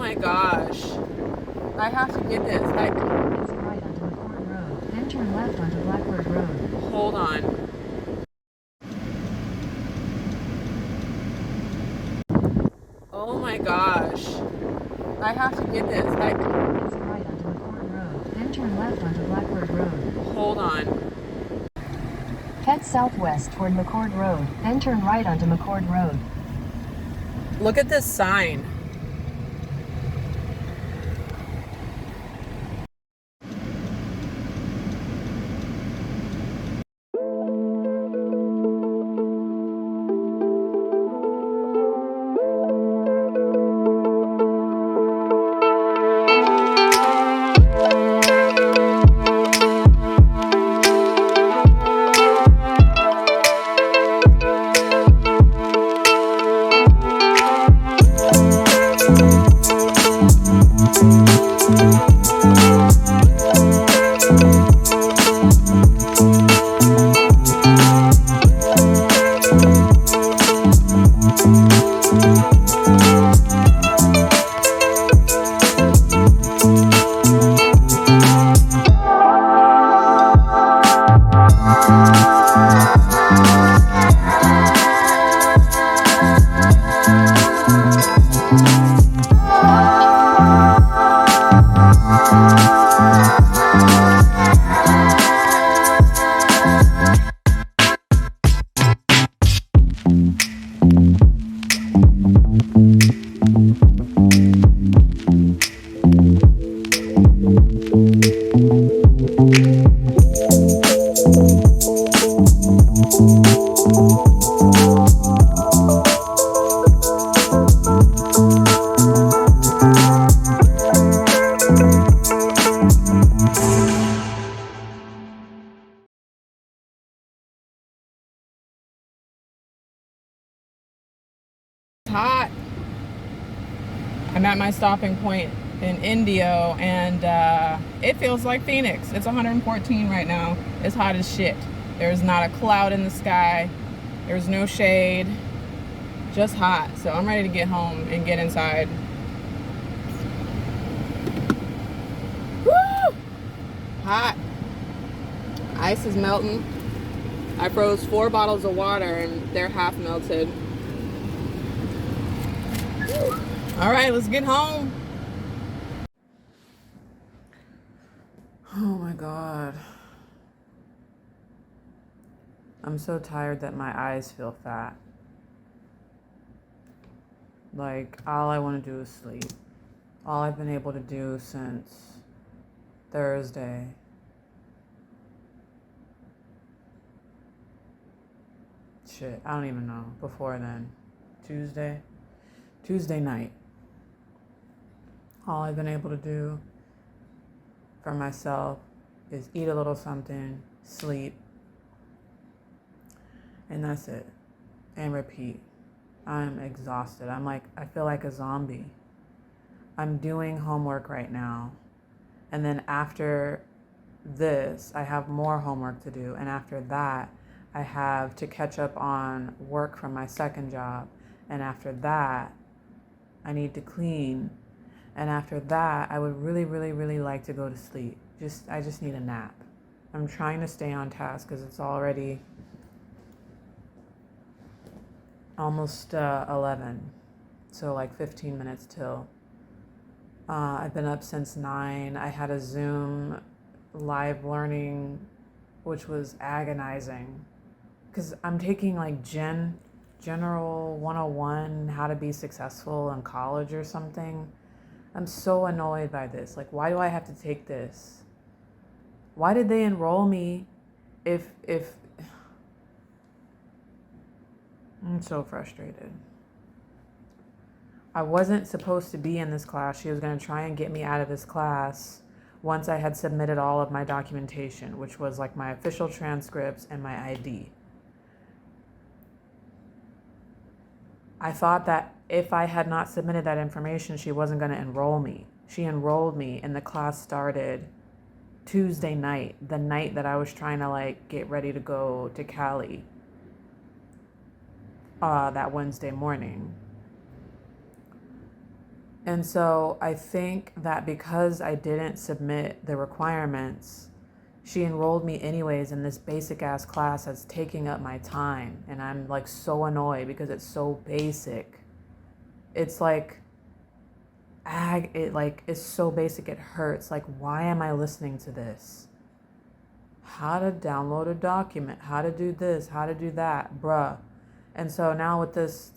my gosh. I have to get this. Right onto McCord Road, then turn left onto Blackbird Road. Hold on. Oh my gosh. I have to get this. Right onto McCord Road, then turn left onto Blackbird Road. Hold on. Head southwest toward McCord Road, then turn right onto McCord Road. Look at this sign. Hot. I'm at my stopping point in Indio, and it feels like Phoenix. It's 114 right now. It's hot as shit. There's not a cloud in the sky. There's no shade. Just hot. So I'm ready to get home and get inside. Woo! Hot. Ice is melting. I froze 4 bottles of water and they're half melted. All right, let's get home. Oh my God. I'm so tired that my eyes feel fat. Like, all I want to do is sleep. All I've been able to do since Thursday. Shit, I don't even know. Before then. Tuesday night. All I've been able to do for myself is eat a little something, sleep, and that's it. And repeat. I'm exhausted. I feel like a zombie. I'm doing homework right now. And then after this, I have more homework to do. And after that, I have to catch up on work from my second job. And after that, I need to clean. And after that, I would really, really, really like to go to sleep. I just need a nap. I'm trying to stay on task because it's already almost 11. So like 15 minutes till. I've been up since 9. I had a Zoom live learning, which was agonizing. Because I'm taking like General 101, how to be successful in college or something. I'm so annoyed by this. Like, why do I have to take this? Why did they enroll me if I'm so frustrated. I wasn't supposed to be in this class. She was going to try and get me out of this class once I had submitted all of my documentation, which was like my official transcripts and my ID. I thought that if I had not submitted that information, she wasn't going to enroll me. She enrolled me and the class started Tuesday night, the night that I was trying to like get ready to go to Cali that Wednesday morning. And so I think that because I didn't submit the requirements, she enrolled me anyways in this basic ass class that's taking up my time. And I'm like so annoyed because it's so basic. It's like, it's so basic it hurts. Like, why am I listening to this? How to download a document, how to do this, how to do that, bruh. And so now with this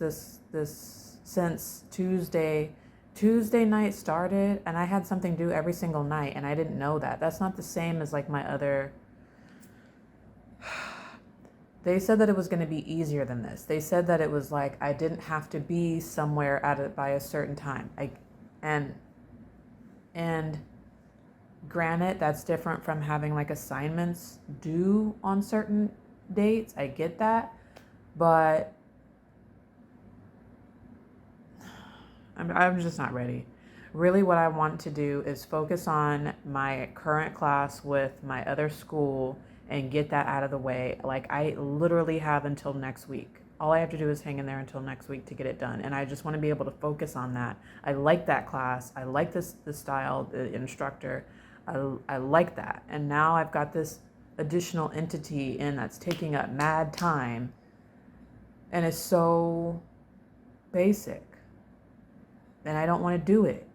since Tuesday night started, and I had something due every single night, and I didn't know that. That's not the same as like my other. They said that it was going to be easier than this. They said that it was like I didn't have to be somewhere at it by a certain time. And granted, that's different from having like assignments due on certain dates. I get that, but I'm just not ready. Really, what I want to do is focus on my current class with my other school and get that out of the way. Like, I literally have until next week. All I have to do is hang in there until next week to get it done. And I just want to be able to focus on that. I like that class. I like the style, the instructor. I like that. And now I've got this additional entity in that's taking up mad time. And it's so basic. And I don't want to do it.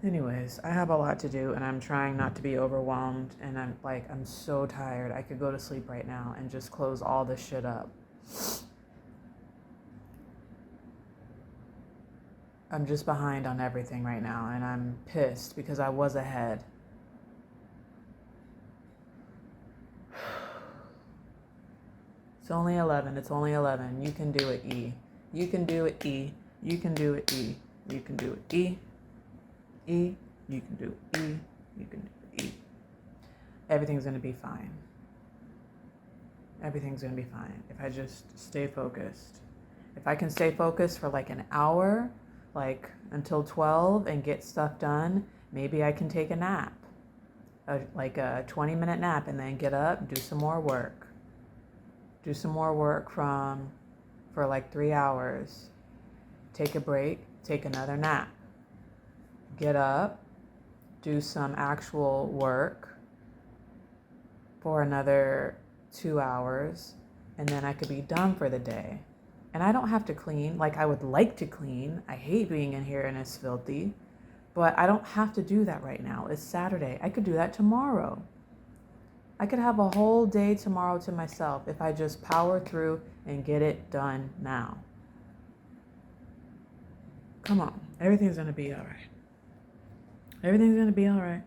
Anyways, I have a lot to do and I'm trying not to be overwhelmed, and I'm so tired. I could go to sleep right now and just close all this shit up. I'm just behind on everything right now and I'm pissed because I was ahead. It's only 11. It's only 11. You can do it, E. You can do it, E. You can do it, E. You can do it, E. E, you can do it, E, you can do it, E. Everything's going to be fine. Everything's going to be fine if I just stay focused. If I can stay focused for like an hour, like until 12 and get stuff done, maybe I can take a nap, like a 20-minute nap, and then get up, do some more work. Do some more work for like 3 hours. Take a break, take another nap. Get up, do some actual work for another 2 hours, and then I could be done for the day. And I don't have to clean like I would like to clean. I hate being in here and it's filthy, but I don't have to do that right now. It's Saturday. I could do that tomorrow. I could have a whole day tomorrow to myself if I just power through and get it done now. Come on, everything's gonna be all right. Everything's going to be all right.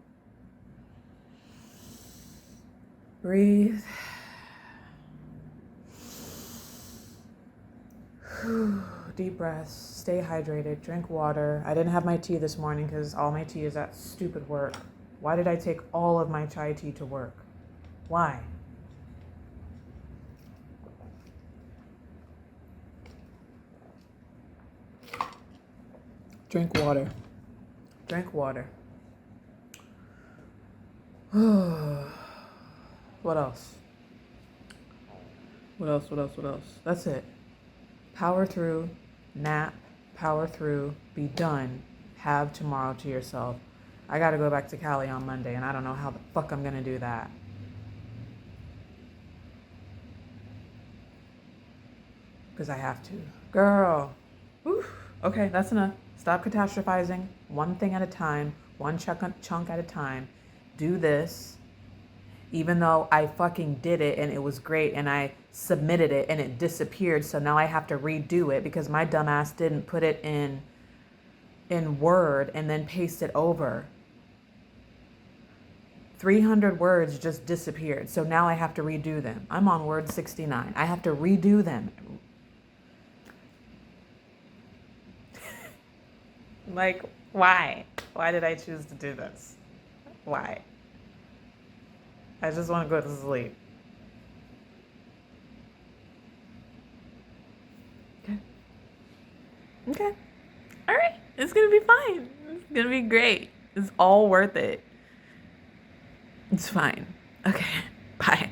Breathe. Deep breaths. Stay hydrated. Drink water. I didn't have my tea this morning because all my tea is at stupid work. Why did I take all of my chai tea to work? Why? Drink water. Drink water. What else? What else? That's it. Power through, nap, power through, be done. Have tomorrow to yourself. I gotta go back to Cali on Monday, and I don't know how the fuck I'm gonna do that. Because I have to. Girl. Oof. Okay, that's enough. Stop catastrophizing. One thing at a time, one chunk at a time. Do this. Even though I fucking did it and it was great and I submitted it and it disappeared, so now I have to redo it because my dumbass didn't put it in Word and then paste it over. 300 words just disappeared, so now I have to redo them. I'm on word 69. I have to redo them. Like, why? Why did I choose to do this? Why? I just want to go to sleep. Okay. Okay. All right. It's going to be fine. It's going to be great. It's all worth it. It's fine. Okay. Bye.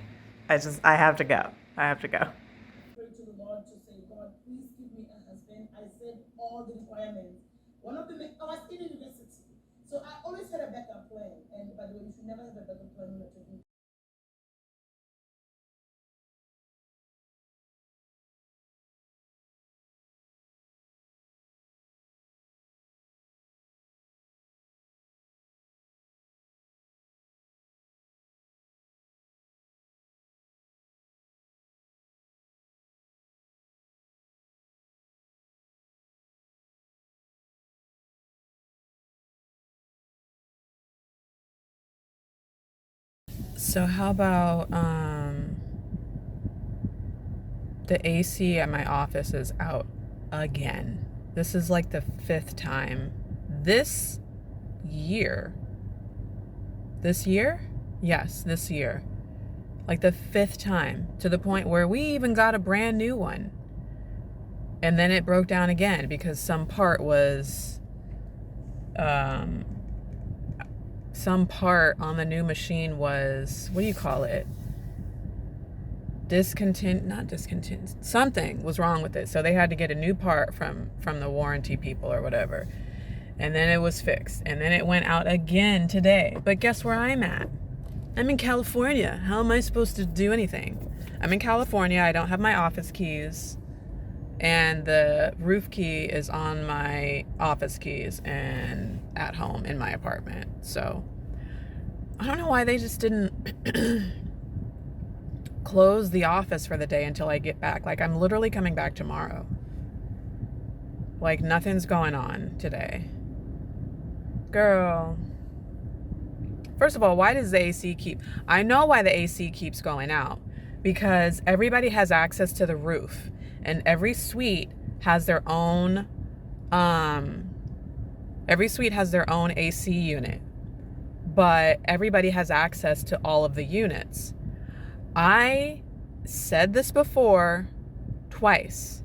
I have to go. I have to go. Pray to the Lord to say, God, please give me a husband. I said all the requirements. One of them, I was in university, so I always had a backup plan. And by the way, you should never have a backup plan when you're taking. So how about the AC at my office is out again. This is like the 5th time this year. This year? Yes, this year. Like the 5th time, to the point where we even got a brand new one. And then it broke down again because some part on the new machine was, what do you call it? Not discontinued. Something was wrong with it. So they had to get a new part from the warranty people or whatever. And then it was fixed. And then it went out again today. But guess where I'm at? I'm in California. How am I supposed to do anything? I'm in California. I don't have my office keys. And the roof key is on my office keys and at home in my apartment. So I don't know why they just didn't close the office for the day until I get back. Like, I'm literally coming back tomorrow. Like, nothing's going on today. Girl. First of all, why does the AC I know why the AC keeps going out. Because everybody has access to the roof. And every suite has their own AC unit. But everybody has access to all of the units. I said this before twice,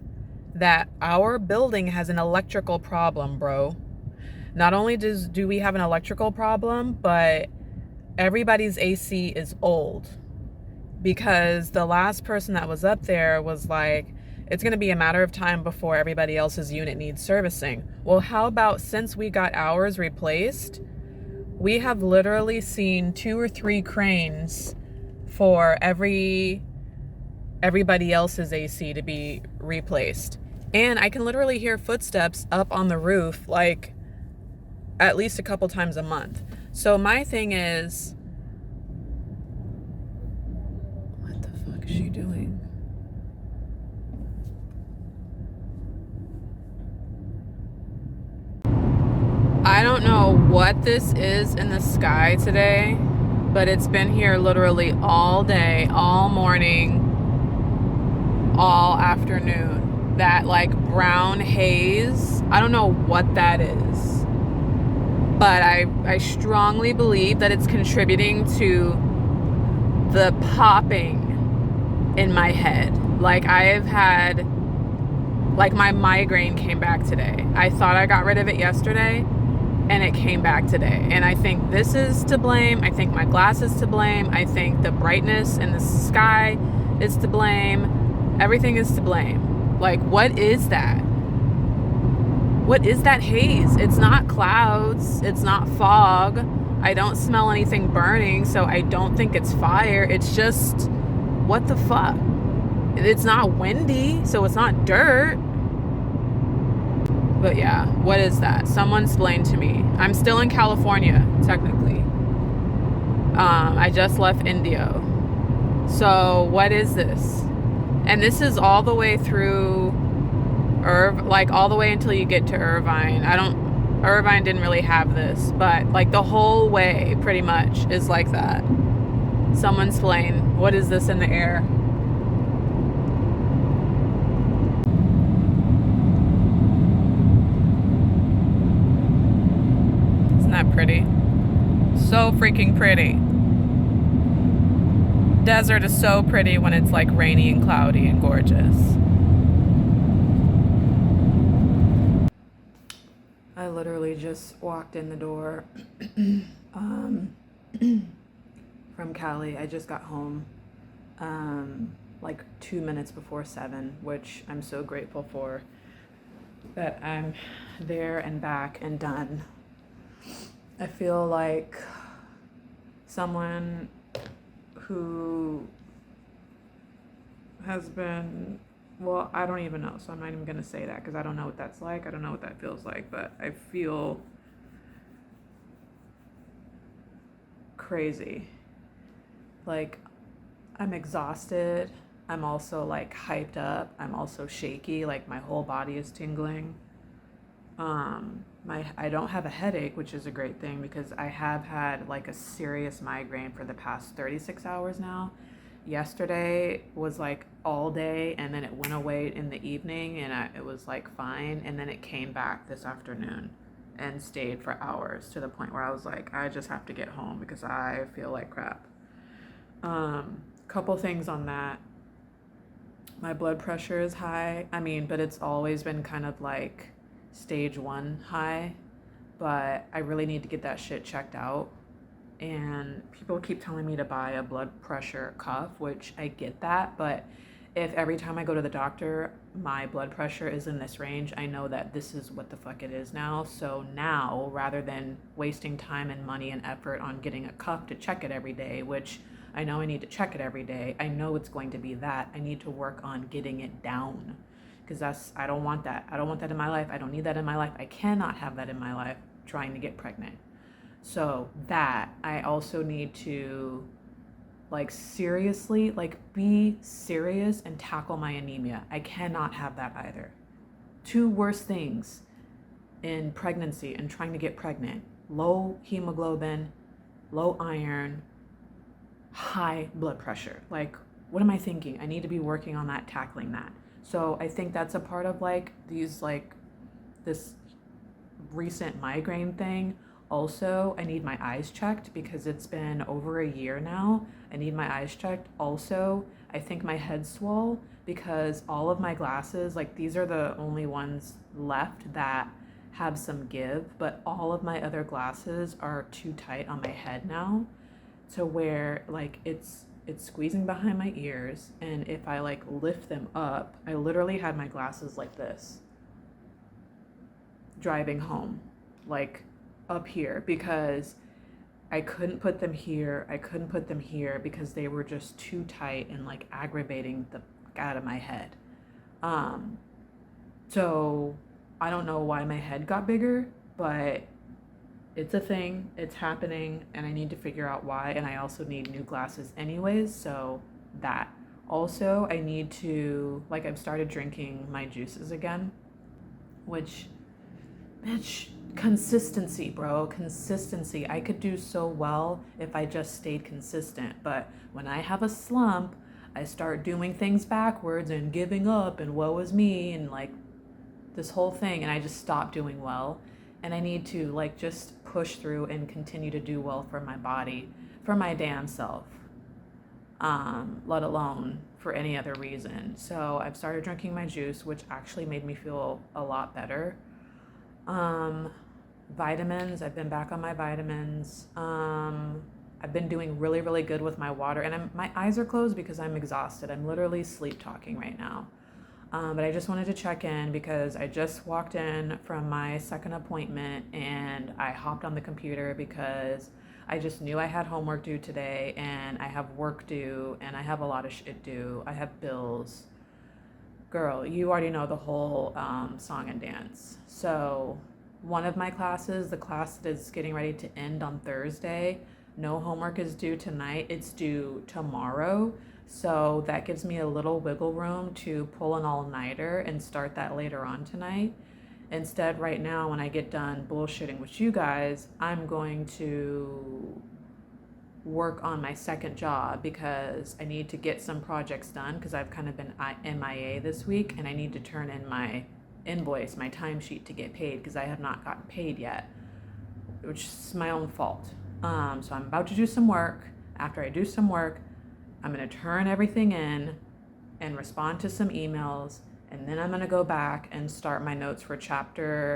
that our building has an electrical problem, bro. Not only do we have an electrical problem, but everybody's AC is old. Because the last person that was up there was like, it's going to be a matter of time before everybody else's unit needs servicing. Well, how about since we got ours replaced, we have literally seen 2 or 3 cranes for everybody else's AC to be replaced. And I can literally hear footsteps up on the roof like at least a couple times a month. So my thing is, what the fuck is she doing? I don't know what this is in the sky today, but it's been here literally all day, all morning, all afternoon. That like brown haze, I don't know what that is, but I strongly believe that it's contributing to the popping in my head. Like I've had, like my migraine came back today. I thought I got rid of it yesterday, and it came back today. And I think this is to blame. I think my glass is to blame. I think the brightness in the sky is to blame. Everything is to blame. Like, what is that? What is that haze? It's not clouds. It's not fog. I don't smell anything burning, so I don't think it's fire. It's just, what the fuck? It's not windy, so it's not dirt. But yeah, what is that? Someone explain to me. I'm still in California, technically. I just left Indio. So what is this? And this is all the way through like all the way until you get to Irvine. Irvine didn't really have this, but like the whole way pretty much is like that. Someone explain, what is this in the air? That pretty. So freaking pretty. Desert is so pretty when it's like rainy and cloudy and gorgeous. I literally just walked in the door from Cali. I just got home like 2 minutes before 7, which I'm so grateful for. that I'm there and back and done. I feel like someone who has been, well, I don't even know, so I'm not even gonna say that because I don't know what that's like. I don't know what that feels like, but I feel crazy. Like, I'm exhausted. I'm also like hyped up. I'm also shaky. Like, my whole body is tingling. I don't have a headache, which is a great thing because I have had like a serious migraine for the past 36 hours now. Yesterday was like all day and then it went away in the evening and it was like fine. And then it came back this afternoon and stayed for hours to the point where I was like, I just have to get home because I feel like crap. Couple things on that. My blood pressure is high. I mean, but it's always been kind of like stage 1 high, but I really need to get that shit checked out. And people keep telling me to buy a blood pressure cuff, which I get that, but if every time I go to the doctor my blood pressure is in this range, I know that this is what the fuck it is now. So now, rather than wasting time and money and effort on getting a cuff to check it every day, which I know I need to check it every day, I know it's going to be that. I need to work on getting it down because I don't want that. I don't want that in my life. I don't need that in my life. I cannot have that in my life trying to get pregnant. So that I also need to like seriously, like be serious and tackle my anemia. I cannot have that either. 2 worst things in pregnancy and trying to get pregnant: low hemoglobin, low iron, high blood pressure. Like, what am I thinking? I need to be working on that, tackling that. So I think that's a part of like these, like this recent migraine thing. Also, I need my eyes checked because it's been over a year now. I need my eyes checked. Also, I think my head's swole because all of my glasses, like these are the only ones left that have some give, but all of my other glasses are too tight on my head now to where like it's squeezing behind my ears, and if I like lift them up, I literally had my glasses like this driving home, like up here, because I couldn't put them here. I couldn't put them here because they were just too tight and like aggravating the fuck out of my head. So I don't know why my head got bigger, but it's a thing, it's happening, and I need to figure out why. And I also need new glasses anyways, so that. Also, I need to, like, I've started drinking my juices again, which, bitch, consistency, bro, consistency. I could do so well if I just stayed consistent, but when I have a slump, I start doing things backwards and giving up and woe is me and like this whole thing, and I just stop doing well. And I need to like just push through and continue to do well for my body, for my damn self, let alone for any other reason. So I've started drinking my juice, which actually made me feel a lot better. Vitamins, I've been back on my vitamins. I've been doing really, really good with my water, and my eyes are closed because I'm exhausted. I'm literally sleep talking right now. But I just wanted to check in because I just walked in from my second appointment and I hopped on the computer because I just knew I had homework due today and I have work due and I have a lot of shit due. I have bills. Girl, you already know the whole song and dance. So one of my classes, the class that is getting ready to end on Thursday, no homework is due tonight. It's due tomorrow. So that gives me a little wiggle room to pull an all-nighter and start that later on tonight. Instead, right now, when I get done bullshitting with you guys, I'm going to work on my second job because I need to get some projects done because I've kind of been MIA this week and I need to turn in my invoice, my timesheet to get paid because I have not gotten paid yet, which is my own fault. So I'm about to do some work. After I do some work, I'm going to turn everything in and respond to some emails, and then I'm going to go back and start my notes for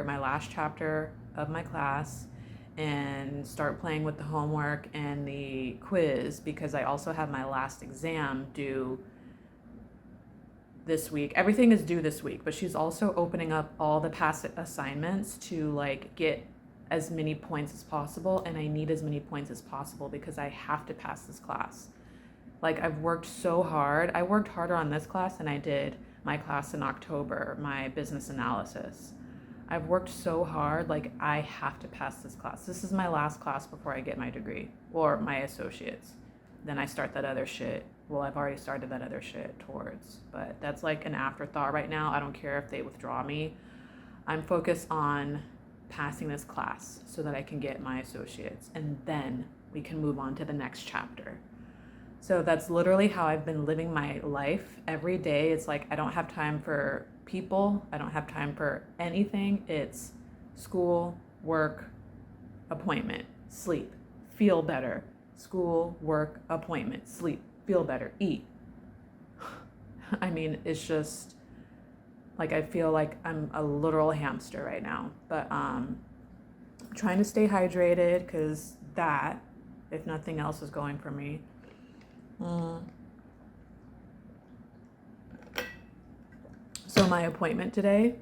my last chapter of my class, and start playing with the homework and the quiz because I also have my last exam due this week. Everything is due this week, but she's also opening up all the past assignments to like get as many points as possible, and I need as many points as possible because I have to pass this class. Like, I've worked so hard. I worked harder on this class than I did my class in October, my business analysis. I've worked so hard, like I have to pass this class. This is my last class before I get my degree or my associates. Then I start that other shit. Well, I've already started that other shit towards, but that's like an afterthought right now. I don't care if they withdraw me. I'm focused on passing this class so that I can get my associates, and then we can move on to the next chapter. So that's literally how I've been living my life every day. It's like I don't have time for people. I don't have time for anything. It's school, work, appointment, sleep, feel better. School, work, appointment, sleep, feel better, eat. I mean, it's just like I feel like I'm a literal hamster right now. But trying to stay hydrated because that, if nothing else, is going for me. So my appointment today,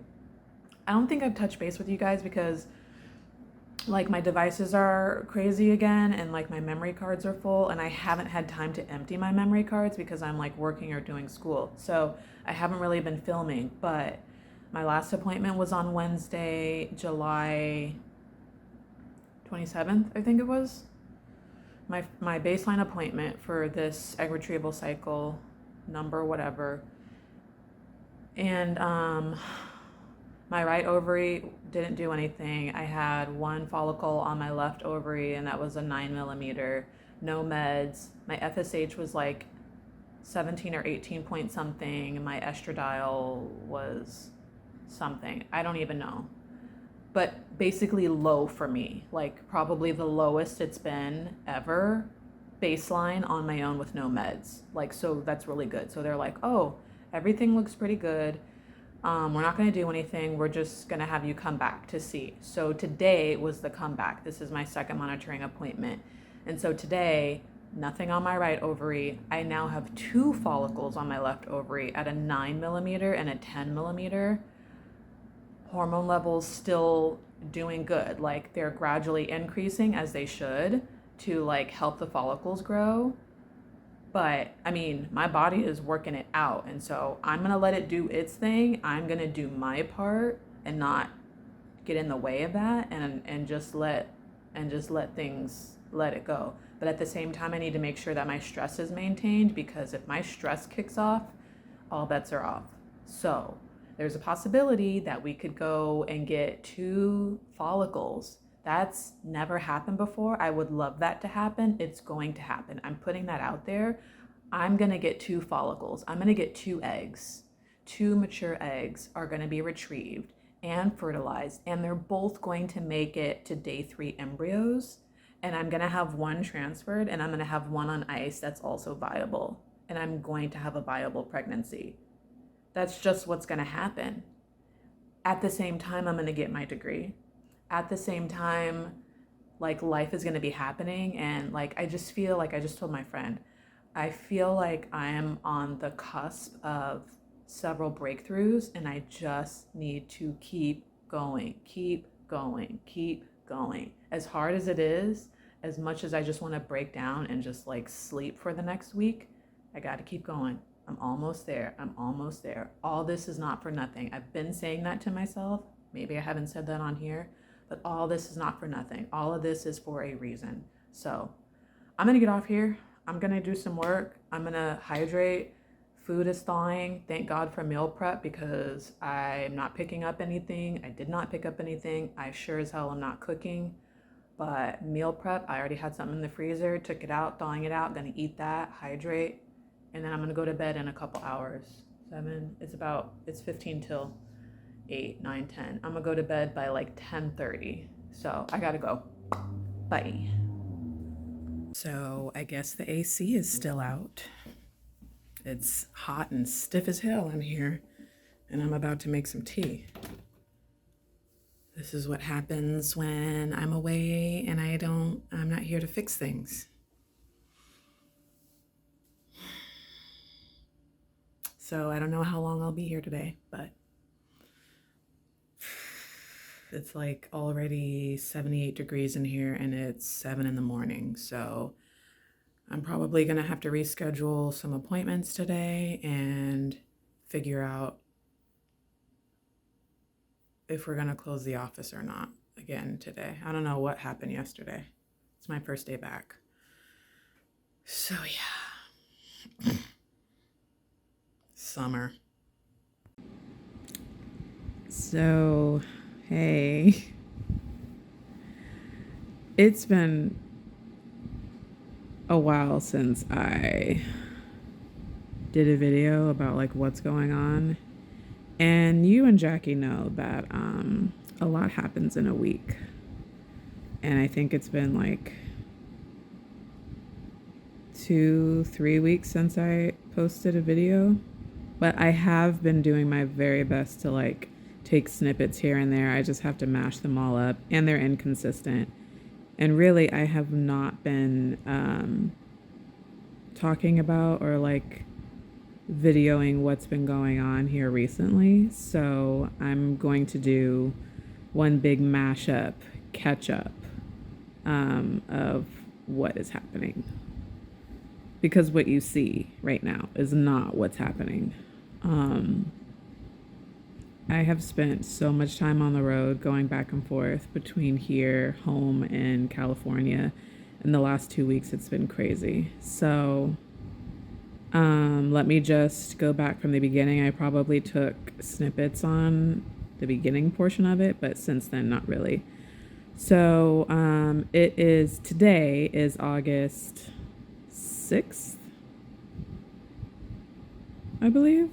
I don't think I've touched base with you guys because like my devices are crazy again and like my memory cards are full, and I haven't had time to empty my memory cards because I'm like working or doing school. So I haven't really been filming, but my last appointment was on Wednesday, July 27th, I think it was. My baseline appointment for this egg retrieval cycle number, whatever. And my right ovary didn't do anything. I had one follicle on my left ovary, and that was a 9mm, no meds. My FSH was like 17 or 18 point something. My estradiol was something. I don't even know. But basically low for me, like probably the lowest it's been ever, baseline on my own with no meds. Like, so that's really good. So they're like, oh, everything looks pretty good. We're not going to do anything. We're just going to have you come back to see. So today was the comeback. This is my second monitoring appointment. And so today, nothing on my right ovary. I now have 2 follicles on my left ovary at a 9mm and a 10mm. Hormone levels still doing good. Like they're gradually increasing as they should to like help the follicles grow. But I mean, my body is working it out. And so I'm going to let it do its thing. I'm going to do my part and not get in the way of that and just let things let it go. But at the same time, I need to make sure that my stress is maintained, because if my stress kicks off, all bets are off. So there's a possibility that we could go and get 2 follicles. That's never happened before. I would love that to happen. It's going to happen. I'm putting that out there. I'm going to get 2 follicles. I'm going to get 2 eggs. 2 mature eggs are going to be retrieved and fertilized, and they're both going to make it to day 3 embryos. And I'm going to have 1 transferred, and I'm going to have 1 on ice that's also viable. And I'm going to have a viable pregnancy. That's just what's going to happen. At the same time, I'm going to get my degree. At the same time, like life is going to be happening. And like, I just feel like, I just told my friend, I feel like I am on the cusp of several breakthroughs, and I just need to keep going, keep going, keep going. As hard as it is, as much as I just want to break down and just like sleep for the next week, I got to keep going. I'm almost there. I'm almost there. All this is not for nothing. I've been saying that to myself. Maybe I haven't said that on here, but all this is not for nothing. All of this is for a reason. So I'm going to get off here. I'm going to do some work. I'm going to hydrate. Food is thawing. Thank God for meal prep, because I'm not picking up anything. I did not pick up anything. I sure as hell am not cooking. But meal prep, I already had something in the freezer, took it out, thawing it out, going to eat that, hydrate. And then I'm gonna go to bed in a couple hours. 7, it's 15 till 8, 9, 10. I'm gonna go to bed by like 10:30. So I gotta go. Bye. So I guess the AC is still out. It's hot and stiff as hell in here, and I'm about to make some tea. This is what happens when I'm away and I'm not here to fix things. So I don't know how long I'll be here today, but it's like already 78 degrees in here and it's 7 in the morning. So I'm probably going to have to reschedule some appointments today and figure out if we're going to close the office or not again today. I don't know what happened yesterday. It's my first day back. So yeah. Summer. So, hey. It's been a while since I did a video about like what's going on. And you and Jackie know that a lot happens in a week. And I think it's been like 2-3 weeks since I posted a video. But I have been doing my very best to like take snippets here and there. I just have to mash them all up, and they're inconsistent. And really, I have not been talking about or like videoing what's been going on here recently. So I'm going to do one big mashup, catch up of what is happening. Because what you see right now is not what's happening. I have spent so much time on the road going back and forth between here, home, and California. In the last 2 weeks, it's been crazy. So let me just go back from the beginning. I probably took snippets on the beginning portion of it, but since then, not really. So today is August 6th, I believe.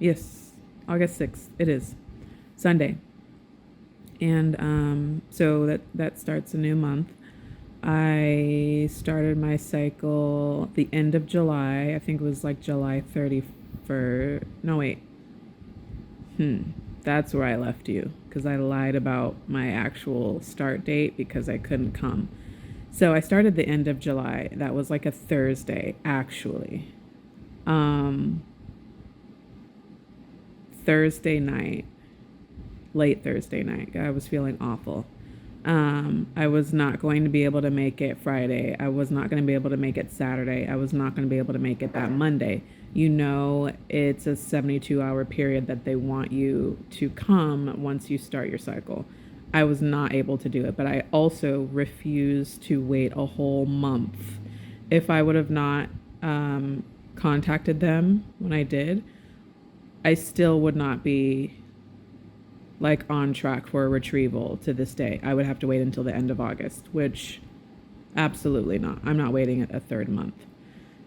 Yes, August 6th. It is Sunday. And so that starts a new month. I started my cycle the end of July. I think it was like July 31st. No, wait. That's where I left you because I lied about my actual start date because I couldn't come. So I started the end of July. That was like a Thursday, actually. Thursday night, late Thursday night. I was feeling awful. I was not going to be able to make it Friday. I was not going to be able to make it Saturday. I was not going to be able to make it that Monday. You know, it's a 72-hour period that they want you to come once you start your cycle. I was not able to do it, but I also refused to wait a whole month. If I would have not contacted them when I did, I still would not be like on track for a retrieval to this day. I would have to wait until the end of August, which absolutely not. I'm not waiting a third month.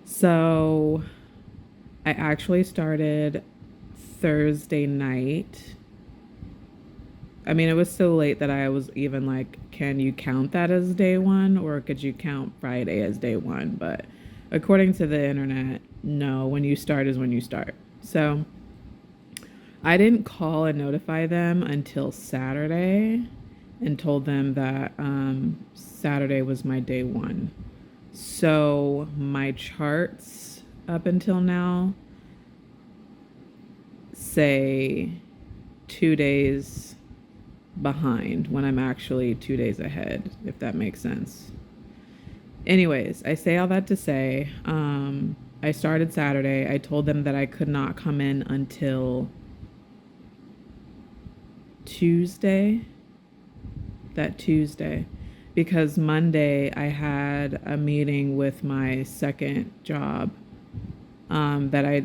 So I actually started Thursday night. I mean, it was so late that I was even like, can you count that as day one, or could you count Friday as day one? But according to the internet, no, when you start is when you start. So I didn't call and notify them until Saturday and told them that Saturday was my day one. So my charts up until now say 2 days behind when I'm actually 2 days ahead, if that makes sense. Anyways, I say all that to say, I started Saturday. I told them that I could not come in until Tuesday, because Monday I had a meeting with my second job that I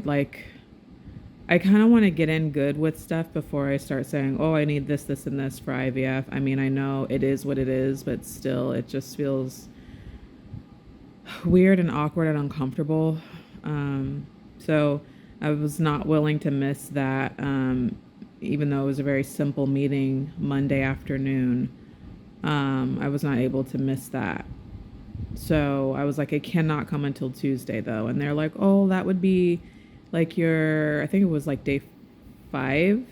kind of want to get in good with stuff before I start saying, oh, I need this, this, and this for IVF. I mean, I know it is what it is, but still, it just feels weird and awkward and uncomfortable. So I was not willing to miss that, even though it was a very simple meeting Monday afternoon. I was not able to miss that. So I was like, I cannot come until Tuesday, though. And they're like, oh, that would be like I think it was like day 5.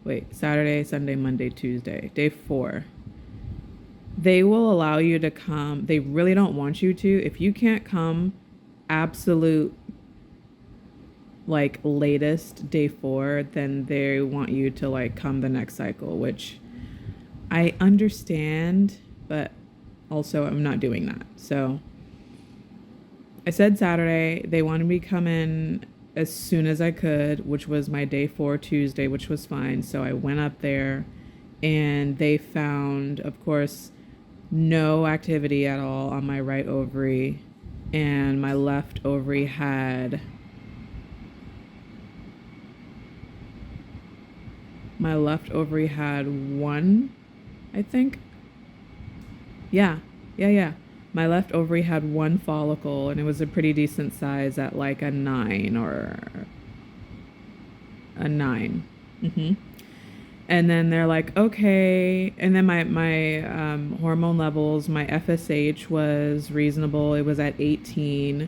Wait, Saturday, Sunday, Monday, Tuesday, day 4. They will allow you to come. They really don't want you to. If you can't come absolute like latest day 4, then they want you to like come the next cycle, which I understand, but also I'm not doing that. So I said Saturday. They wanted me to come in as soon as I could, which was my day 4 Tuesday, which was fine. So I went up there and they found, of course, no activity at all on my right ovary, and my left ovary had one, I think. Yeah. My left ovary had one follicle, and it was a pretty decent size at like a 9 or a 9. And then they're like, okay. And then my hormone levels, my FSH was reasonable. It was at 18,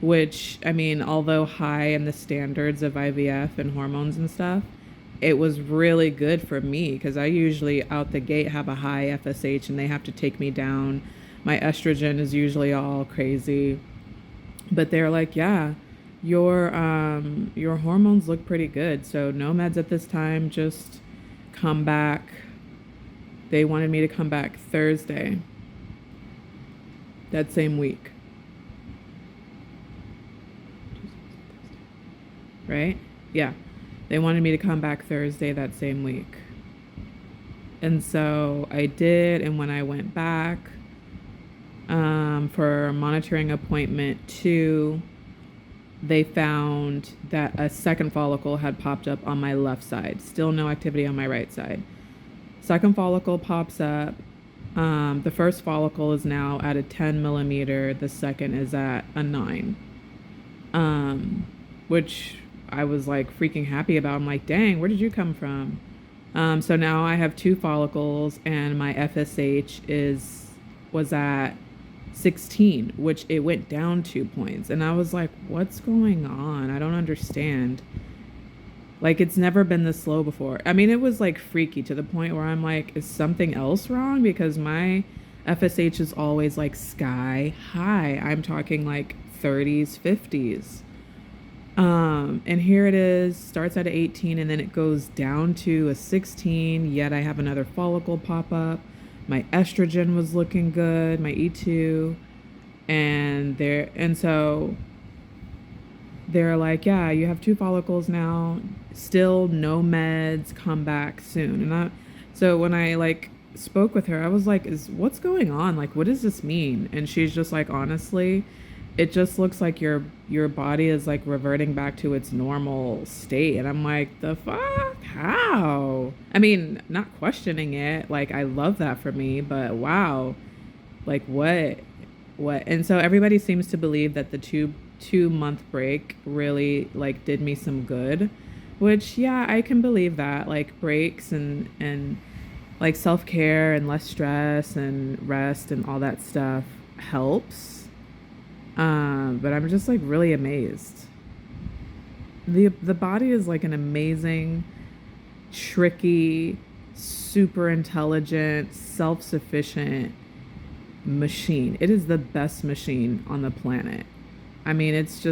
which, I mean, although high in the standards of IVF and hormones and stuff, it was really good for me because I usually out the gate have a high FSH and they have to take me down. My estrogen is usually all crazy. But they're like, yeah, your hormones look pretty good. So no meds at this time, just come back. They wanted me to come back Thursday that same week. Right? Yeah. They wanted me to come back Thursday that same week. And so I did. And when I went back for monitoring appointment 2, they found that a second follicle had popped up on my left side. Still no activity on my right side. Second follicle pops up. The first follicle is now at a 10 millimeter. The second is at a 9. Which I was like freaking happy about. I'm like, dang, where did you come from? So now I have 2 follicles and my FSH was at 16, which it went down 2 points. And I was like, what's going on? I don't understand. Like, it's never been this slow before. I mean, it was like freaky to the point where I'm like, is something else wrong? Because my FSH is always like sky high. I'm talking like 30s, 50s. And here it is, starts at 18 and then it goes down to a 16. Yet I have another follicle pop up. My estrogen was looking good, my E2, and so they're like, yeah, you have 2 follicles now, still no meds, come back soon. And so when I like spoke with her, I was like, what's going on? Like, what does this mean? And she's just like, honestly, it just looks like your body is like reverting back to its normal state. And I'm like, the fuck? How? I mean, not questioning it. Like, I love that for me, but wow. Like, what? And so everybody seems to believe that the 2-month break really like did me some good, which, yeah, I can believe that. Like, breaks and like self-care and less stress and rest and all that stuff helps. But I'm just like really amazed. The body is like an amazing, tricky, super intelligent, self-sufficient machine. It is the best machine on the planet. I mean, it's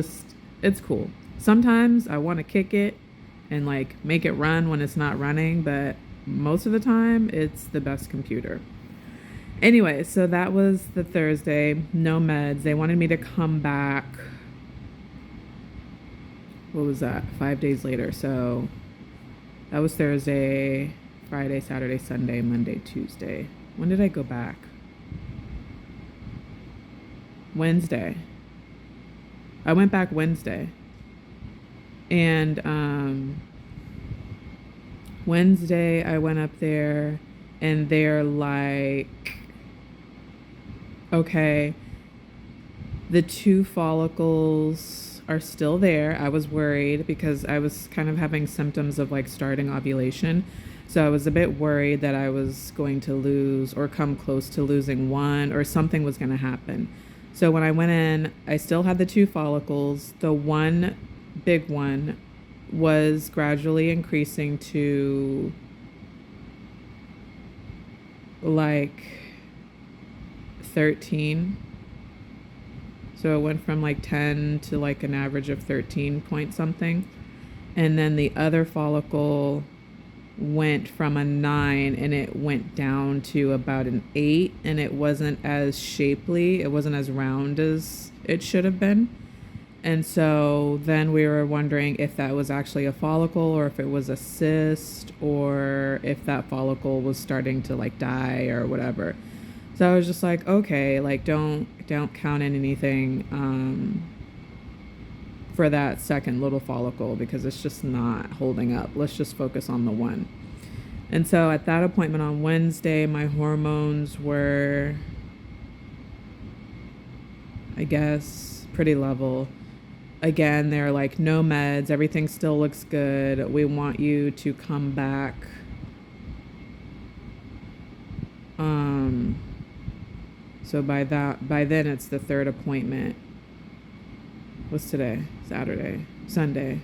cool. Sometimes I want to kick it and like make it run when it's not running, but most of the time it's the best computer. Anyway, so that was the Thursday, no meds. They wanted me to come back. What was that? 5 days later. So that was Thursday, Friday, Saturday, Sunday, Monday, Tuesday. When did I go back? Wednesday. I went back Wednesday. And Wednesday I went up there and they're like, okay, the 2 follicles are still there. I was worried because I was kind of having symptoms of like starting ovulation. So I was a bit worried that I was going to lose or come close to losing one or something was going to happen. So when I went in, I still had the 2 follicles. The one big one was gradually increasing to like 13. So it went from like 10 to like an average of 13 point something. And then the other follicle went from a 9 and it went down to about an 8, and it wasn't as shapely, it wasn't as round as it should have been. And so then we were wondering if that was actually a follicle or if it was a cyst or if that follicle was starting to like die or whatever. So I was just like, okay, like don't count in anything for that second little follicle because it's just not holding up. Let's just focus on the one. And so at that appointment on Wednesday, my hormones were, I guess, pretty level. Again, they're like, no meds, everything still looks good. We want you to come back. So by then it's the third appointment. What's today? Saturday, Sunday.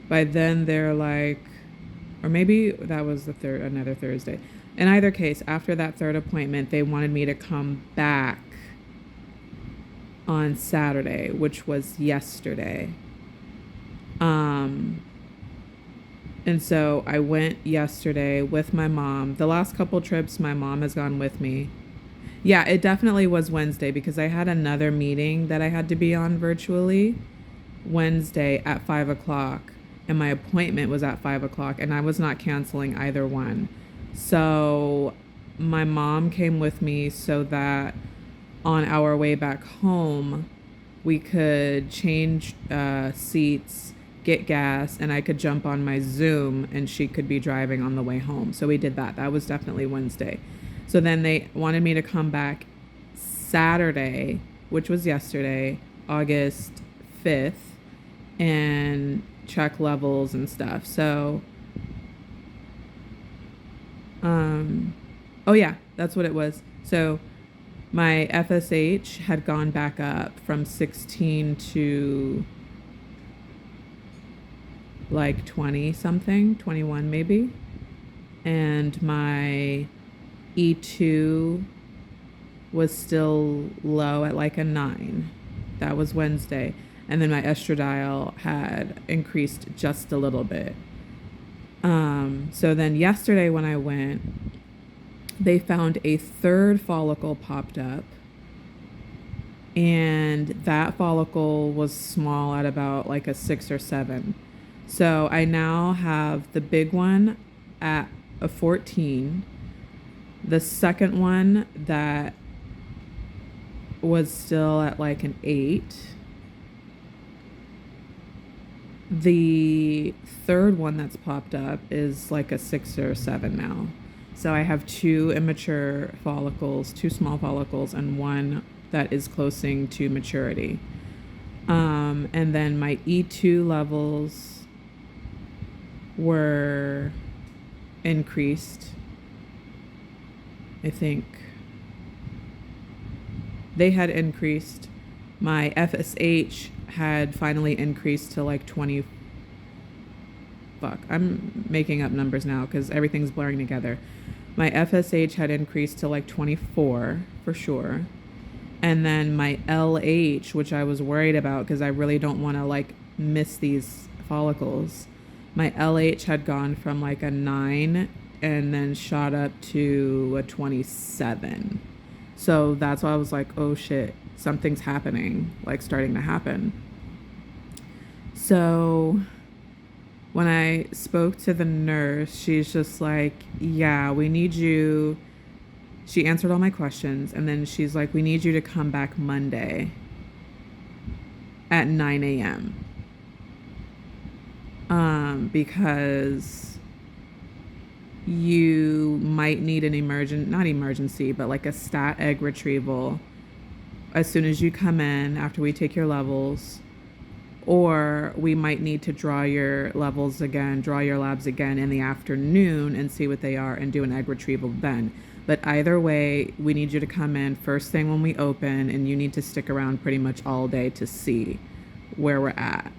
By then they're like, or maybe that was another Thursday. In either case, after that third appointment, they wanted me to come back on Saturday, which was yesterday. And so I went yesterday with my mom. The last couple trips, my mom has gone with me. Yeah, it definitely was Wednesday because I had another meeting that I had to be on virtually Wednesday at 5 o'clock. And my appointment was at 5 o'clock, and I was not canceling either one. So my mom came with me so that on our way back home, we could change seats, get gas, and I could jump on my Zoom and she could be driving on the way home. So we did that. That was definitely Wednesday. So then they wanted me to come back Saturday, which was yesterday, August 5th, and check levels and stuff. So, oh yeah, that's what it was. So my FSH had gone back up from 16 to like 20 something, 21 maybe. And my E2 was still low at like a 9. That was Wednesday. And then my estradiol had increased just a little bit. So then yesterday when I went, they found a third follicle popped up. And that follicle was small at about like a 6 or 7. So I now have the big one at a 14. The second one that was still at like an 8. The third one that's popped up is like a 6 or 7 now. So I have 2 immature follicles, 2 small follicles, and one that is closing to maturity. And then my E2 levels were increased. I think they had increased. My FSH had finally increased to like 20. Fuck, I'm making up numbers now because everything's blurring together. My FSH had increased to like 24 for sure. And then my LH, which I was worried about because I really don't want to like miss these follicles. My LH had gone from like a 9 and then shot up to a 27. So that's why I was like, oh shit, something's happening, like starting to happen. So when I spoke to the nurse, she's just like, yeah, we need you. She answered all my questions. And then she's like, we need you to come back Monday at 9 a.m. Because you might need an not emergency, but like a stat egg retrieval as soon as you come in after we take your levels, or we might need to draw your labs again in the afternoon and see what they are and do an egg retrieval then. But either way, we need you to come in first thing when we open, and you need to stick around pretty much all day to see where we're at.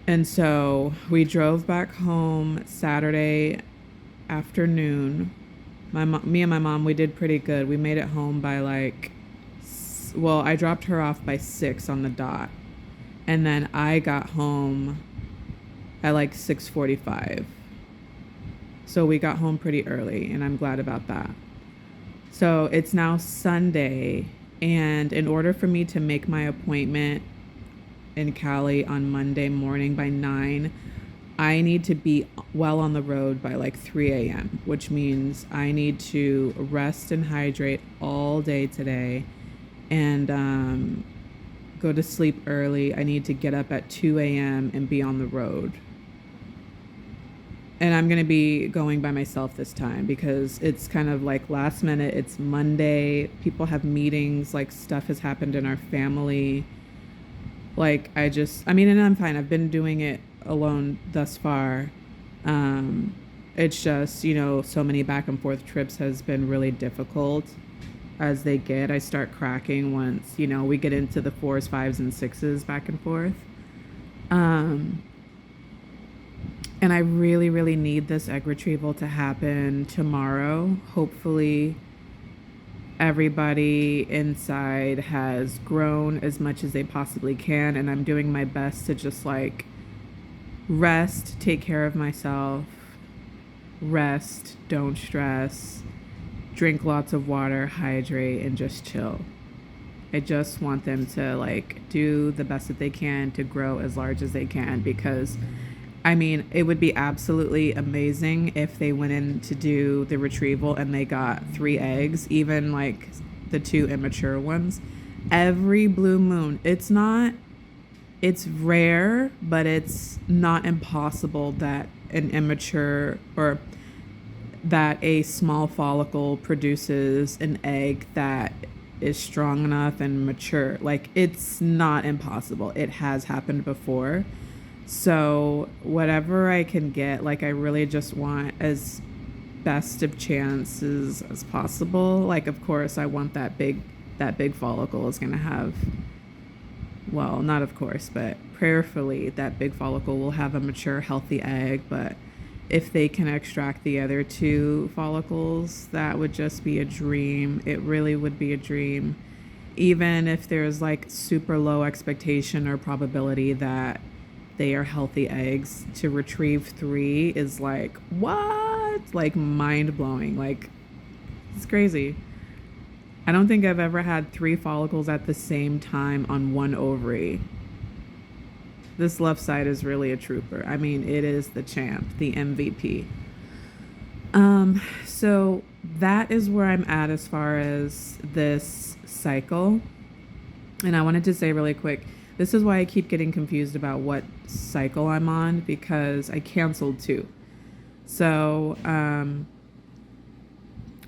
And so we drove back home Saturday afternoon. Me and my mom, we did pretty good. We made it home by like well, I dropped her off by 6 on the dot. And then I got home at like 6:45. So we got home pretty early, and I'm glad about that. So it's now Sunday, and in order for me to make my appointment in Cali on Monday morning by 9, I need to be well on the road by like 3 a.m., which means I need to rest and hydrate all day today and go to sleep early. I need to get up at 2 a.m. and be on the road. And I'm going to be going by myself this time because it's kind of like last minute. It's Monday. People have meetings, like stuff has happened in our family. Like and I'm fine. I've been doing it alone thus far. It's just, so many back and forth trips has been really difficult as they get. I start cracking once, we get into the 4s, 5s, and 6s back and forth. And I really, really need this egg retrieval to happen tomorrow. Hopefully, everybody inside has grown as much as they possibly can. And I'm doing my best to just like rest, take care of myself, rest, don't stress, drink lots of water, hydrate, and just chill. I just want them to like do the best that they can to grow as large as they can because it would be absolutely amazing if they went in to do the retrieval and they got 3 eggs, even like the 2 immature ones. Every blue moon, it's rare, but it's not impossible that an immature or that a small follicle produces an egg that is strong enough and mature. Like, it's not impossible. It has happened before. So whatever I can get, like I really just want as best of chances as possible. Like, of course, I want that big follicle is going to have, well, not of course, but prayerfully that big follicle will have a mature, healthy egg. But if they can extract the other 2 follicles, that would just be a dream. It really would be a dream. Even if there's like super low expectation or probability that they are healthy eggs, to retrieve 3 is like, what? Like mind blowing. Like, it's crazy. I don't think I've ever had 3 follicles at the same time on 1 ovary. This left side is really a trooper. It is the champ, the MVP. So that is where I'm at as far as this cycle. And I wanted to say really quick, this is why I keep getting confused about what cycle I'm on, because I canceled 2. So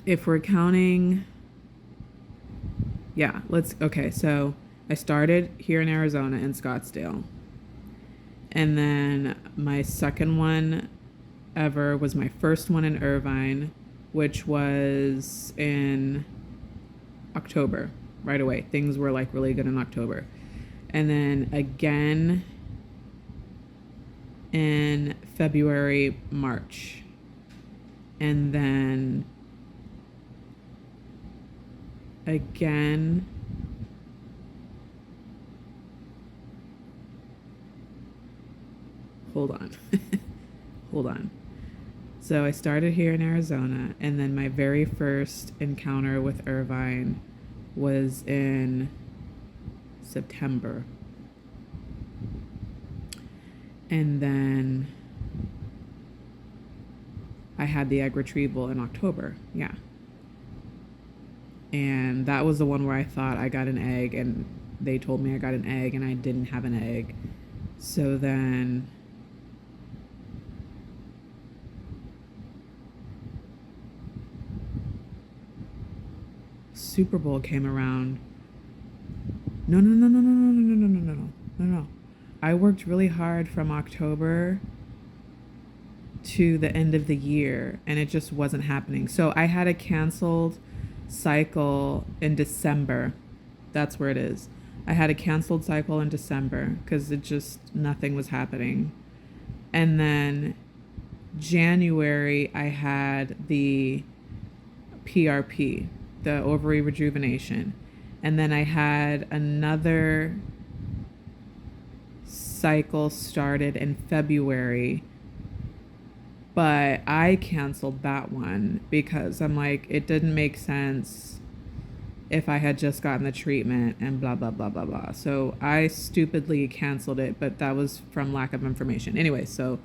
if we're counting, so I started here in Arizona in Scottsdale. And then my second one ever was my first one in Irvine, which was in October, right away. Things were like really good in October. And then again in February, March. And then again hold on. So I started here in Arizona, and then my very first encounter with Irvine was in September. And then I had the egg retrieval in October. Yeah. And that was the one where I thought I got an egg, and they told me I got an egg, and I didn't have an egg. So then Super Bowl came around. No. I worked really hard from October to the end of the year, and it just wasn't happening. So I had a canceled cycle in December. That's where it is. I had a canceled cycle in December because nothing was happening. And then January, I had the PRP, the ovary rejuvenation. And then I had another cycle started in February, but I canceled that one because I'm like, it didn't make sense if I had just gotten the treatment and blah, blah, blah, blah, blah. So I stupidly canceled it, but that was from lack of information. Anyway, so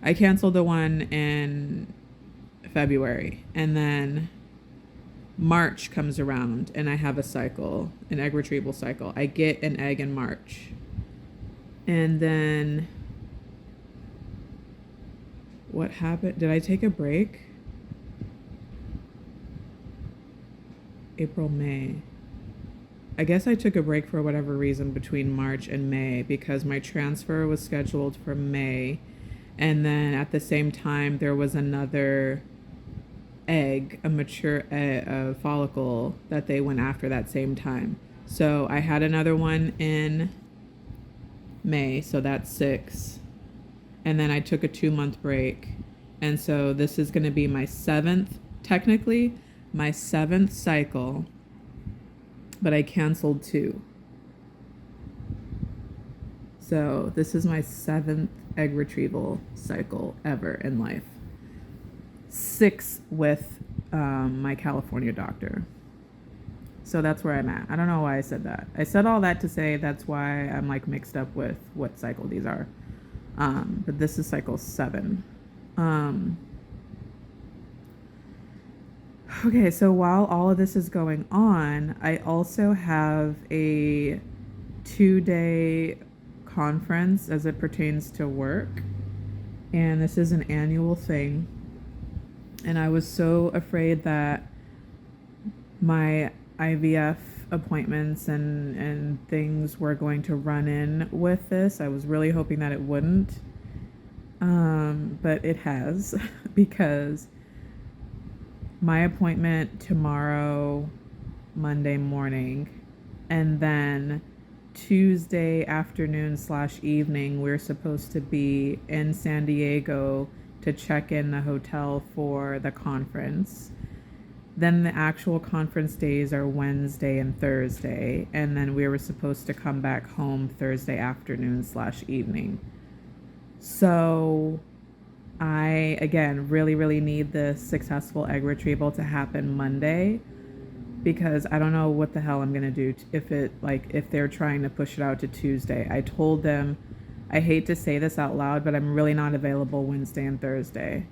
I canceled the one in February, and then March comes around and I have a cycle, an egg retrieval cycle. I get an egg in March. And then what happened? Did I take a break? April, May. I guess I took a break for whatever reason between March and May because my transfer was scheduled for May. And then at the same time, there was another egg, a mature a follicle that they went after that same time. So I had another one in May, so that's 6. And then I took a 2-month break. And so this is going to be my 7th, technically, my 7th cycle, but I canceled 2. So this is my 7th egg retrieval cycle ever in life. 6 with my California doctor. So that's where I'm at. I don't know why I said that. I said all that to say that's why I'm like mixed up with what cycle these are. But this is cycle 7. Okay, so while all of this is going on, I also have a 2-day conference as it pertains to work. And this is an annual thing. And I was so afraid that my IVF appointments and things were going to run in with this. I was really hoping that it wouldn't. But it has because my appointment tomorrow, Monday morning, and then Tuesday afternoon/evening, we're supposed to be in San Diego to check in the hotel for the conference. Then the actual conference days are Wednesday and Thursday, and then we were supposed to come back home Thursday afternoon/evening. So I, again, really, really need this successful egg retrieval to happen Monday because I don't know what the hell I'm going to do if they're trying to push it out to Tuesday. I told them, I hate to say this out loud, but I'm really not available Wednesday and Thursday.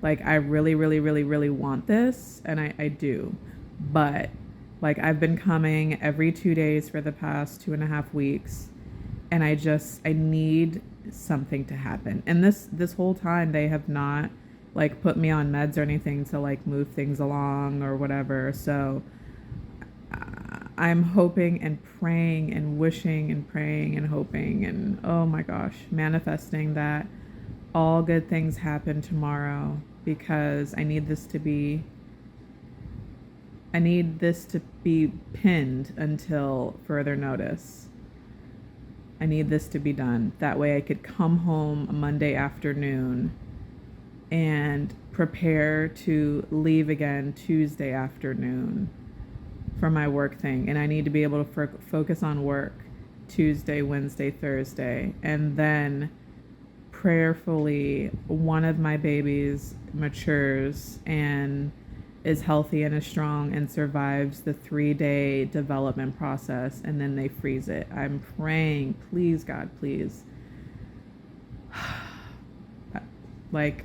Like, I really, really, really, really want this, and I do. But, like, I've been coming every 2 days for the past 2.5 weeks, and I need something to happen. And this whole time, they have not, like, put me on meds or anything to, like, move things along or whatever. So I'm hoping and praying and wishing and praying and hoping and, oh my gosh, manifesting that all good things happen tomorrow because I need this to be pinned until further notice. I need this to be done. That way I could come home Monday afternoon and prepare to leave again Tuesday afternoon for my work thing. And I need to be able to focus on work Tuesday, Wednesday, Thursday. And then prayerfully, one of my babies matures and is healthy and is strong and survives the 3-day development process, and then they freeze it. I'm praying, please, God, please. Like,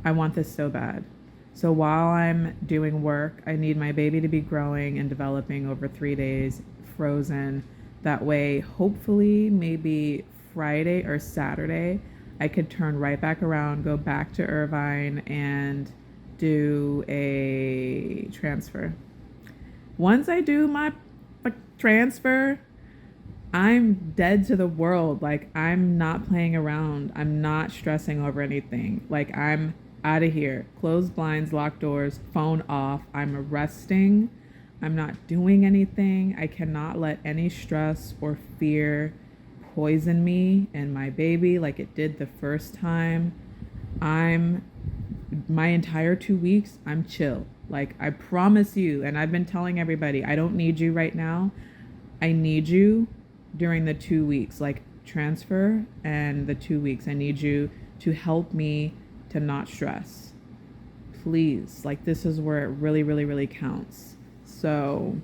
I want this so bad. So while I'm doing work, I need my baby to be growing and developing over 3 days, frozen. That way, hopefully, maybe Friday or Saturday, I could turn right back around, go back to Irvine, and do a transfer. Once I do my transfer, I'm dead to the world. Like, I'm not playing around. I'm not stressing over anything. Like, I'm out of here. Close blinds, lock doors, phone off. I'm resting. I'm not doing anything. I cannot let any stress or fear poison me and my baby like it did the first time. My entire 2 weeks, I'm chill. Like, I promise you, and I've been telling everybody, I don't need you right now. I need you during the 2 weeks, like transfer and the 2 weeks. I need you to help me to not stress. Please. Like, this is where it really, really, really counts. So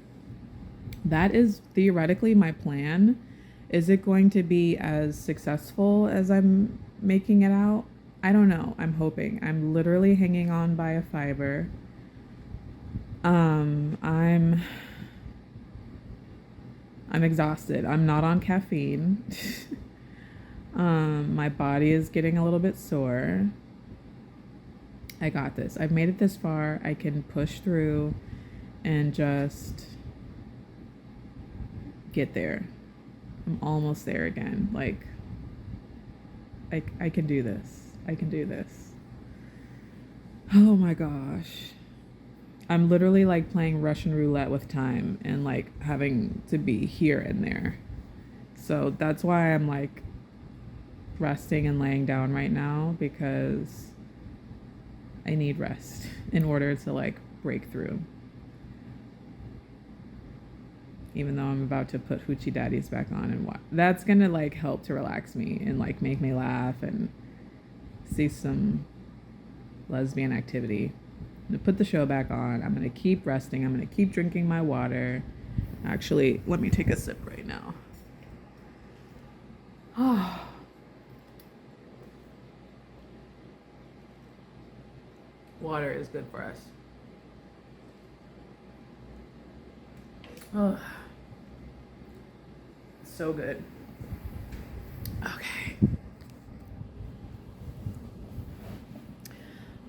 that is theoretically my plan. Is it going to be as successful as I'm making it out? I don't know. I'm hoping. I'm literally hanging on by a fiber. I'm exhausted. I'm not on caffeine. My body is getting a little bit sore. I got this. I've made it this far. I can push through and just get there. I'm almost there again. Like, I can do this. I can do this. Oh my gosh. I'm literally like playing Russian roulette with time and like having to be here and there. So that's why I'm like resting and laying down right now, because I need rest in order to like break through. Even though I'm about to put Hoochie Daddies back on and what that's gonna like help to relax me and like make me laugh and see some lesbian activity. I'm gonna put the show back on. I'm gonna keep resting. I'm gonna keep drinking my water. Actually, let me take a sip right now. Oh. Water is good for us. Oh. So good. Okay.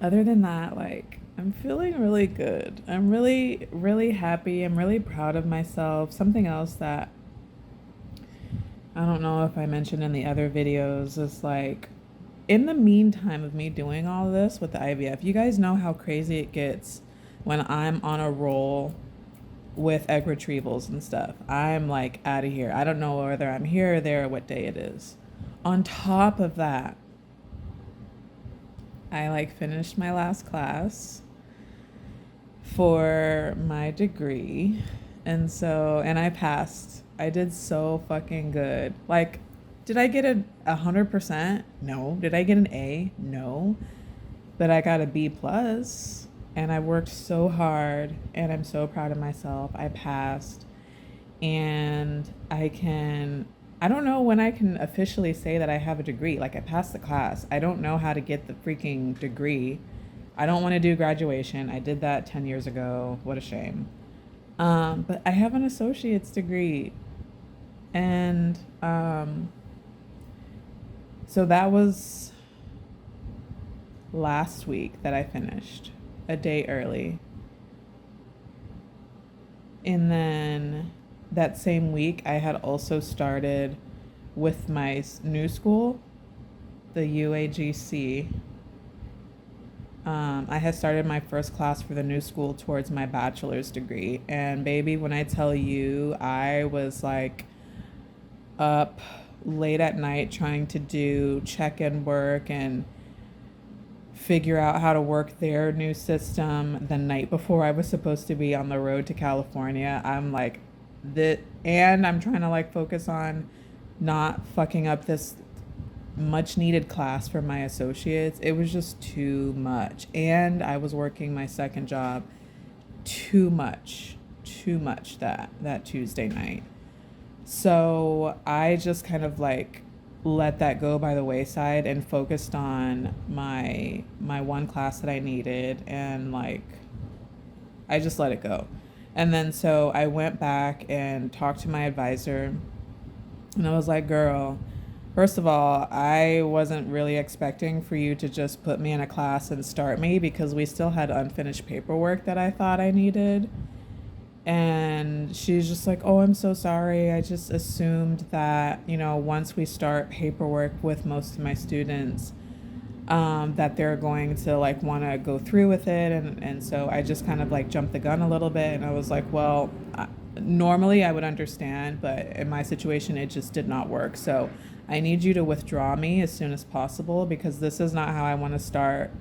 Other than that, like, I'm feeling really good. I'm really, really happy. I'm really proud of myself. Something else that I don't know if I mentioned in the other videos is like, in the meantime of me doing all this with the IVF, you guys know how crazy it gets when I'm on a roll with egg retrievals and stuff. I'm like out of here. I don't know whether I'm here or there or what day it is. On top of that, I like finished my last class for my degree. And I passed. I did so fucking good. Like, did I get 100%? No. Did I get an A? No. But I got a B plus, and I worked so hard, and I'm so proud of myself. I passed, and I don't know when I can officially say that I have a degree. Like, I passed the class. I don't know how to get the freaking degree. I don't want to do graduation. I did that 10 years ago. What a shame. But I have an associate's degree. And so that was last week that I finished, a day early. And then that same week, I had also started with my new school, the UAGC. I had started my first class for the new school towards my bachelor's degree. And baby, when I tell you, I was like up late at night trying to do check-in work and figure out how to work their new system the night before I was supposed to be on the road to California. I'm like, and I'm trying to like focus on not fucking up this much needed class for my associates. It was just too much. And I was working my second job too much that Tuesday night. So I just kind of like let that go by the wayside and focused on my one class that I needed, and like I just let it go. And then so I went back and talked to my advisor, and I was like, girl, first of all, I wasn't really expecting for you to just put me in a class and start me, because we still had unfinished paperwork that I thought I needed. And she's just like, oh, I'm so sorry. I just assumed that, once we start paperwork with most of my students, that they're going to like want to go through with it. And so I just kind of like jumped the gun a little bit. And I was like, well, normally I would understand, but in my situation, it just did not work. So I need you to withdraw me as soon as possible, because this is not how I want to start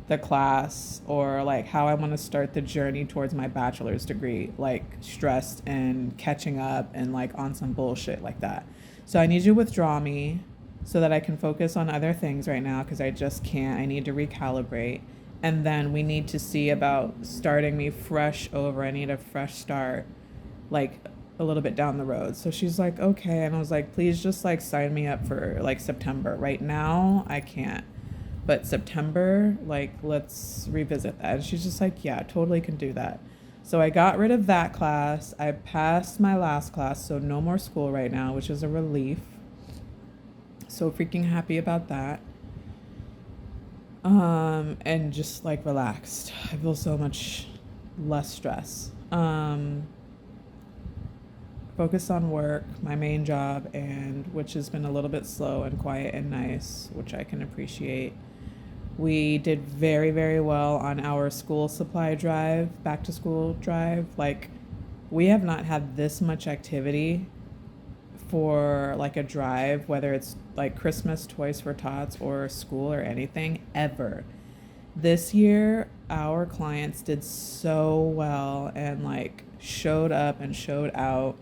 the class or like how I want to start the journey towards my bachelor's degree, like stressed and catching up and like on some bullshit like that. So I need you to withdraw me so that I can focus on other things right now because I just can't. I need to recalibrate. And then we need to see about starting me fresh over. I need a fresh start, like a little bit down the road. So she's like, okay. And I was like, please just like sign me up for like September. Right now, I can't. But September, like, let's revisit that. And she's just like, yeah, totally can do that. So I got rid of that class. I passed my last class, so no more school right now, which is a relief. So freaking happy about that. And just like relaxed. I feel so much less stress. Focused on work, my main job, and which has been a little bit slow and quiet and nice, which I can appreciate. We did very, very well on our school supply drive, back to school drive. Like, we have not had this much activity for like a drive, whether it's like Christmas, Toys for Tots, or school or anything, ever. This year, our clients did so well and like showed up and showed out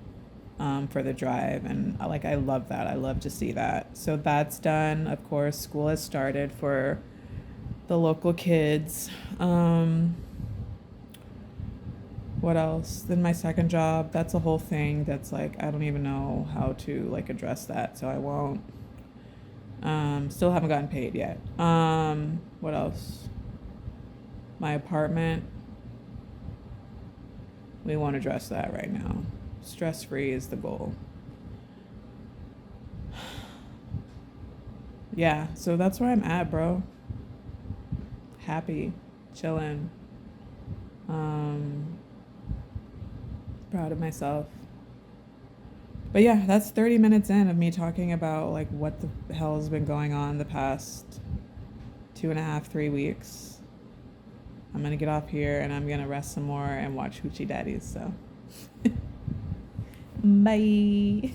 for the drive. And like, I love that. I love to see that. So that's done. Of course, school has started for the local kids. What else? Then my second job, that's a whole thing that's like, I don't even know how to like address that, so I won't. Still haven't gotten paid yet. What else? My apartment, we won't address that right now. Stress-free is the goal. Yeah, so that's where I'm at, bro. Happy, chilling, proud of myself. But yeah, that's 30 minutes in of me talking about like what the hell has been going on the past 2.5, 3 weeks. I'm gonna get off here and I'm gonna rest some more and watch Hoochie Daddies. So bye.